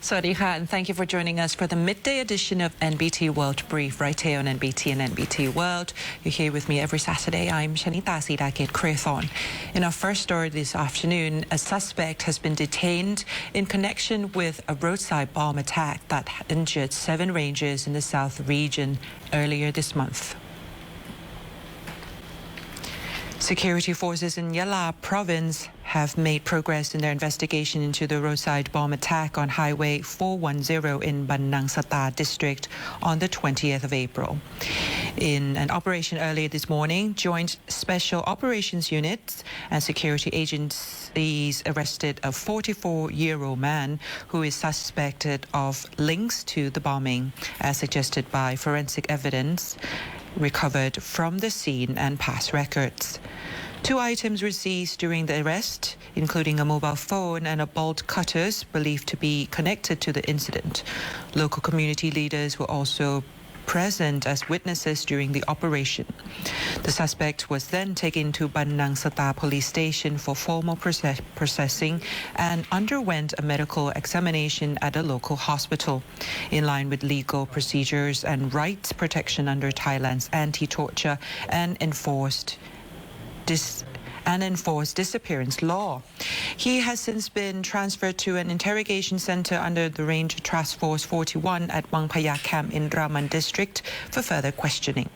Sawadee and thank you for joining us for the midday edition of NBT World Brief right here on NBT and NBT World. You're here with me every Saturday. I'm Shanita Sidaket Krathon. In our first story this afternoon, a suspect has been detained in connection with a roadside bomb attack that injured 7 rangers in the South region earlier this month. Security forces in YALA province have made progress in their investigation into the roadside bomb attack on Highway 410 in CONTAINMENT district on the 20th of April. In an operation earlier this morning, Joint Special Operations Units and security agencies arrested a 44-year-old man who is suspected of links to the bombing, as suggested by forensic evidence recovered from the scene and past records. 2 items were seized during the arrest, including a mobile phone and a bolt cutters believed to be connected to the incident. Local community leaders were also present as witnesses during the operation. The suspect was then taken to CONTAINMENT police station for formal processing and underwent a medical examination at a local hospital, in line with legal procedures and rights protection under Thailand's anti-torture and enforced disappearance law. He has since been transferred to an interrogation center under the Ranger Task Force 41 at Wang Phaya Camp in Raman district for further questioning.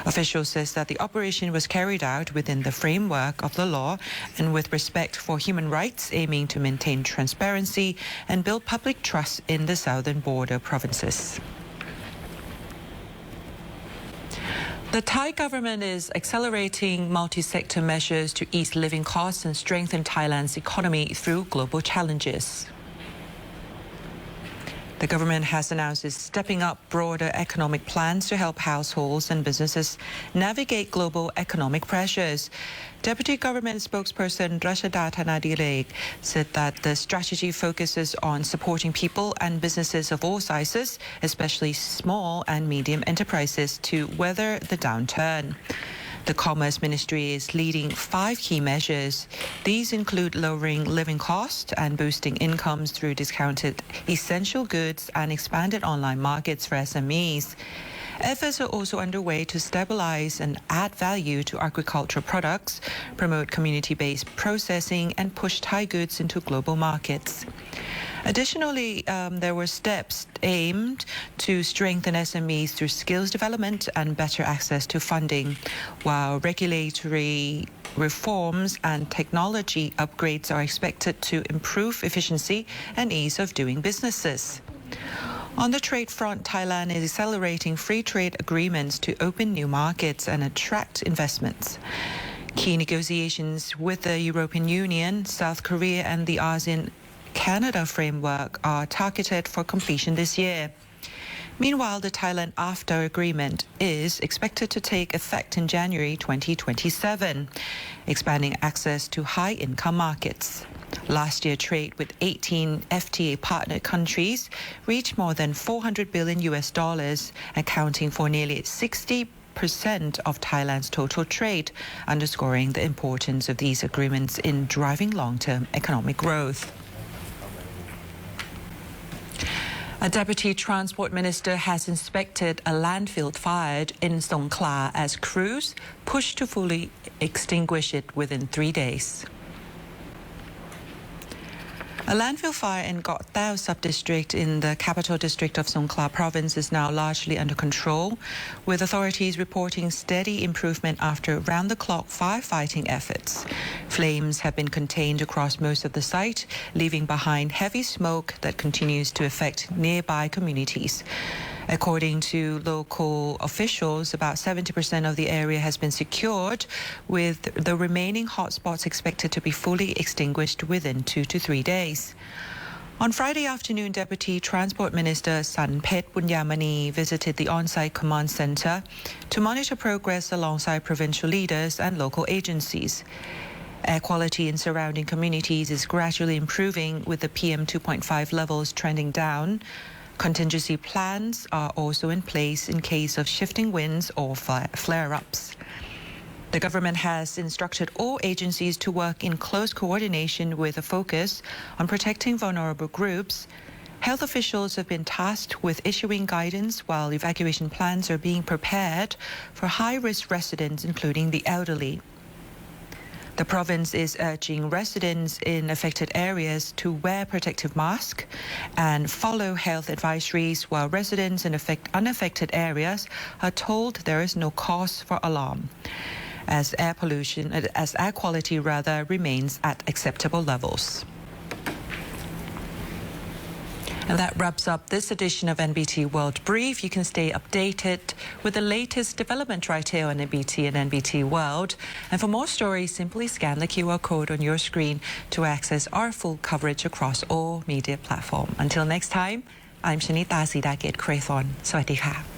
Officials says that the operation was carried out within the framework of the law and with respect for human rights, aiming to maintain transparency and build public trust in the southern border provinces. The Thai government is accelerating multi-sector measures to ease living costs and strengthen Thailand's economy through global challenges. The government has announced it's stepping up broader economic plans to help households and businesses navigate global economic pressures. Deputy Government Spokesperson Rashada Thanadilek said that the strategy focuses on supporting people and businesses of all sizes, especially small and medium enterprises, to weather the downturn. The Commerce Ministry is leading 5 key measures. These include lowering living costs and boosting incomes through discounted essential goods and expanded online markets for SMEs. Efforts are also underway to stabilize and add value to agricultural products, promote community-based processing, and push Thai goods into global markets. Additionally, there were steps aimed to strengthen SMEs through skills development and better access to funding, while regulatory reforms and technology upgrades are expected to improve efficiency and ease of doing businesses. On the trade front, Thailand is accelerating free trade agreements to open new markets and attract investments. Key negotiations with the European Union, South Korea, and the ASEAN-Canada framework are targeted for completion this year. Meanwhile, the Thailand AFTA agreement is expected to take effect in January 2027, expanding access to high-income markets. Last year, trade with 18 FTA partner countries reached more than $400 billion, accounting for nearly 60% of Thailand's total trade, underscoring the importance of these agreements in driving long-term economic growth. A deputy transport minister has inspected a landfill fire in SONGKHLA as crews push to fully extinguish it within 3 days. A landfill fire in Got Tao sub-district in the capital district of Songkhla province is now largely under control, with authorities reporting steady improvement after round-the-clock firefighting efforts. Flames have been contained across most of the site, leaving behind heavy smoke that continues to affect nearby communities. According to local officials, about 70% of the area has been secured, with the remaining hotspots expected to be fully extinguished within 2 to 3 days. On Friday afternoon, Deputy Transport Minister Samphet Bunyamani visited the on-site command center to monitor progress alongside provincial leaders and local agencies. Air quality in surrounding communities is gradually improving, with the PM 2.5 levels trending down. Contingency plans are also in place in case of shifting winds or flare-ups. The government has instructed all agencies to work in close coordination with a focus on protecting vulnerable groups Health officials have been tasked with issuing guidance while evacuation plans are being prepared for high-risk residents, including the elderly. The province is urging residents in affected areas to wear protective masks and follow health advisories, while residents in unaffected areas are told there is no cause for alarm, as air quality remains at acceptable levels. And that wraps up this edition of NBT World Brief. You can stay updated with the latest development right here on NBT and NBT World. And for more stories, simply scan the QR code on your screen to access our full coverage across all media platforms. Until next time, I'm Shanita Sidagit Krathon. สวัสดีค่ะ